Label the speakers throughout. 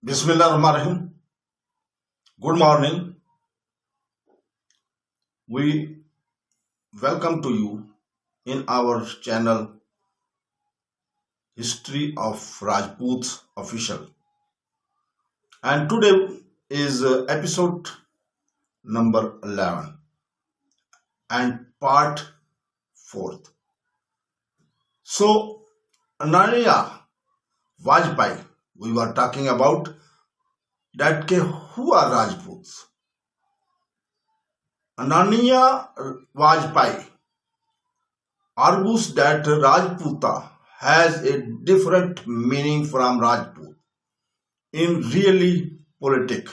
Speaker 1: Bismillahirrahmanirrahim. Good morning. We welcome to you in our channel History of Rajputs Official. And today is episode number 11 and part 4. So, Ananya Vajpeyi, we were talking about that who are Rajputs. Ananya Vajpeyi argues that Rajpūta has a different meaning from Rajput in realpolitik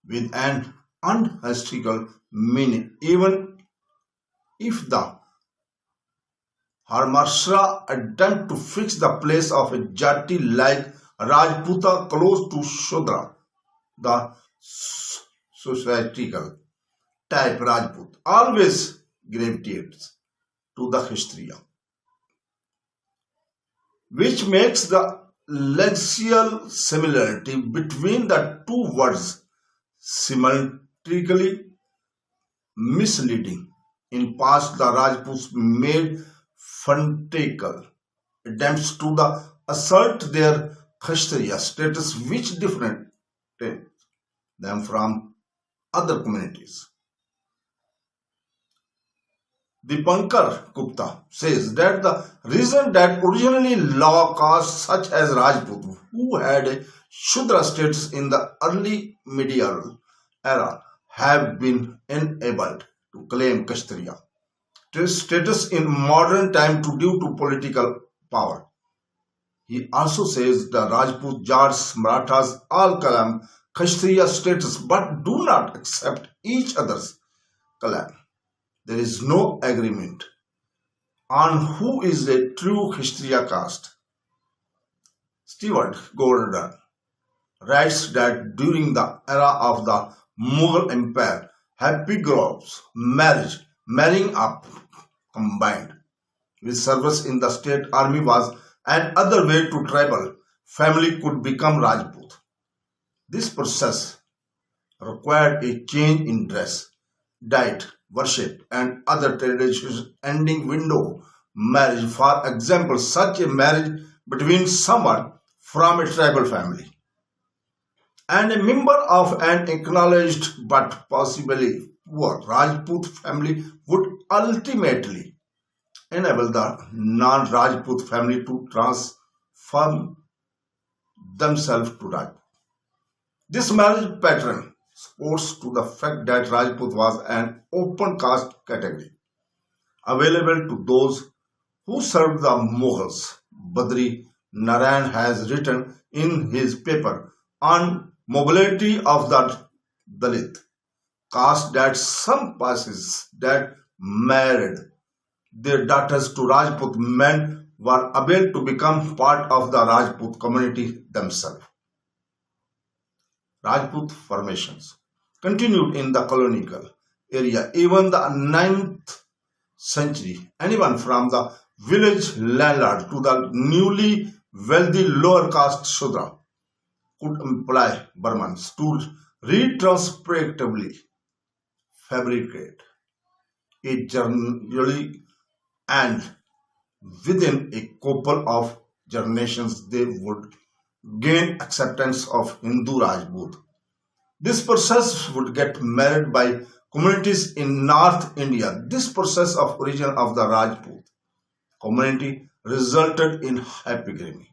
Speaker 1: with an unhistorical meaning, even if the dharmashastras attempt to fix the place of a jati like Rajpūta close to shudra, the socio-historical type Rajput, always gravitates to the Kshatriya, which makes the lexical similarity between the two words semantically misleading. In past, the Rajputs made fanatical attempts to assert their Kshatriya status, which differentiated them from other communities. Dipankar Gupta says that the reason that originally law castes such as Rajput, who had a shudra status in the early medieval era, have been enabled to claim Kshatriya status in modern time due to political power. He also says the Rajput, Jats, Marathas all claim Kshatriya status but do not accept each other's claim. There is no agreement on who is a true Kshatriya caste. Stewart Gordon writes that during the era of the Mughal Empire, happy groves, marrying up combined with service in the state army was an other way to tribal family could become Rajput. This process required a change in dress, diet, worship, and other traditions, ending window marriage. For example, such a marriage between someone from a tribal family and a member of an acknowledged but possibly poor Rajput family would ultimately enable the non-Rajput family to transform themselves to Rajput. This marriage pattern supports to the fact that Rajput was an open caste category available to those who served the Mughals. Badri Narayan has written in his paper on mobility of the Dalit caste that some passes that married their daughters to Rajput men were able to become part of the Rajput community themselves. Rajput formations continued in the colonial area. Even the 9th century, anyone from the village landlord to the newly wealthy lower caste Shudra could employ Burmans to retrospectively fabricate a journey, and within a couple of generations they would gain acceptance of Hindu Rajput. This process would get married by communities in North India. This process of origin of the Rajput community resulted in hypergamy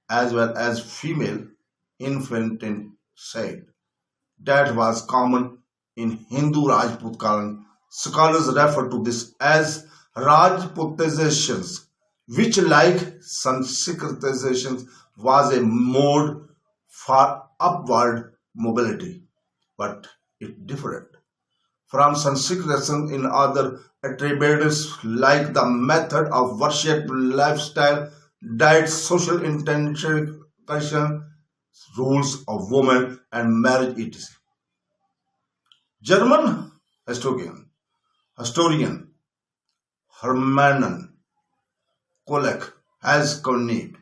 Speaker 1: as well as female infanticide that was common in Hindu Rajput colony. Scholars refer to this as Rajputizations, which, like Sanskritization, was a mode for upward mobility, but it differed from Sanskritization in other attributes like the method of worship, lifestyle, diet, social intention, rules of women, and marriage, etc. German historian Hermann Kolek has coined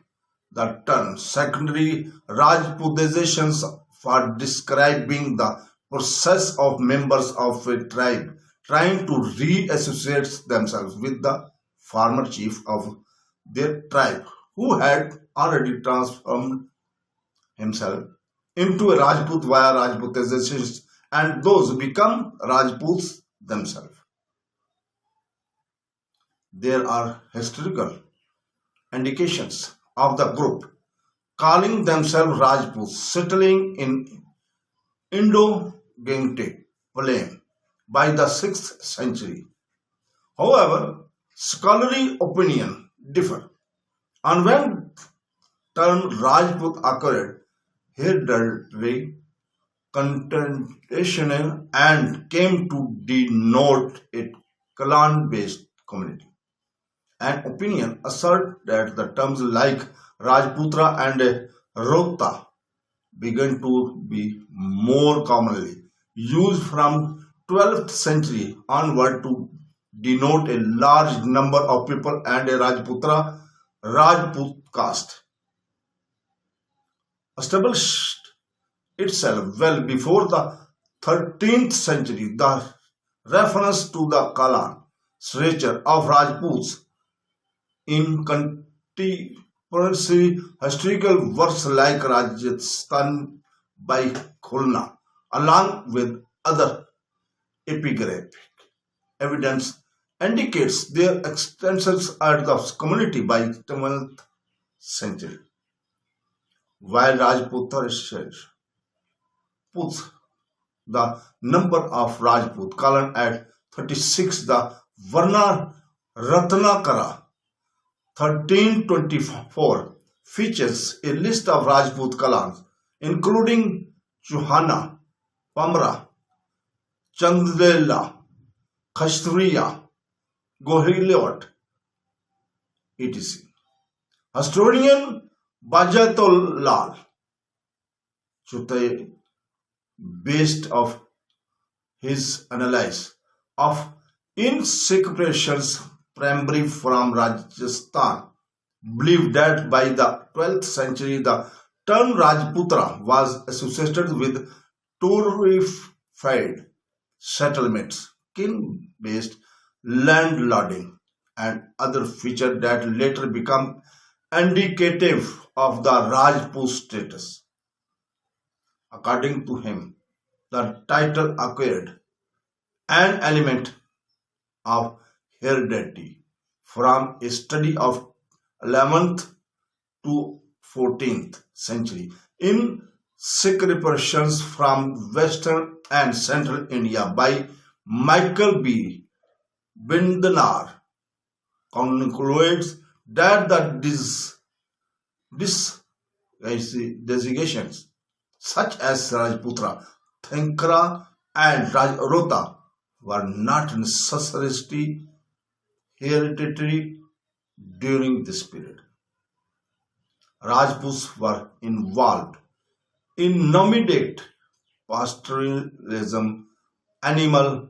Speaker 1: the term secondary Rajputizations for describing the process of members of a tribe trying to reassociate themselves with the former chief of their tribe who had already transformed himself into a Rajput via Rajputizations, and those become Rajputs themselves. There are historical indications of the group calling themselves Rajputs settling in Indo-Gangetic plain by the 6th century. However, scholarly opinion differ on when term Rajput occurred. Hereditary contention and came to denote a clan-based community. An opinion assert that the terms like Rajputra and Rota began to be more commonly used from 12th century onward to denote a large number of people and a Rajputra Rajput caste established itself well before the 13th century. The reference to the clan structure of Rajputs in contemporary historical works like Rajasthan by Khulna, along with other epigraphic evidence, indicates their extensions at the community by 12th century. While Rajputs puts the number of Rajput clan at 36, the Varna Ratnakara 1324 features a list of Rajput clans including Chauhana, Pamra, Chandela, Kshatriya, Gohilot, etc. Historian Bajatolal Chute, based of his analysis of inscriptions primarily from Rajasthan, believed that by the 12th century the term Rajputra was associated with torrified settlements, king-based landlording, and other features that later become indicative of the Rajput status. According to him, the title acquired an element of heredity from a study of 11th to 14th century inscriptions from Western and Central India by Michael B. Bindnar concludes that the designations such as Rajputra, Thankara, and Rajrota were not necessarily hereditary during this period. Rajputs were involved in nomadic pastoralism, animal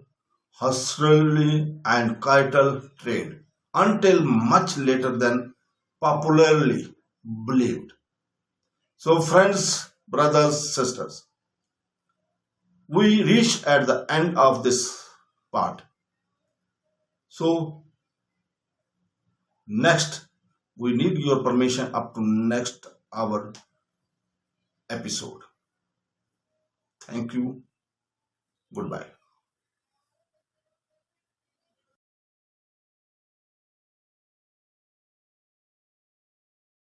Speaker 1: husbandry, and cattle trade until much later than popularly believed. So, friends, brothers, sisters, we reached at the end of this part. So, next, we need your permission up to next our episode. Thank you. Goodbye.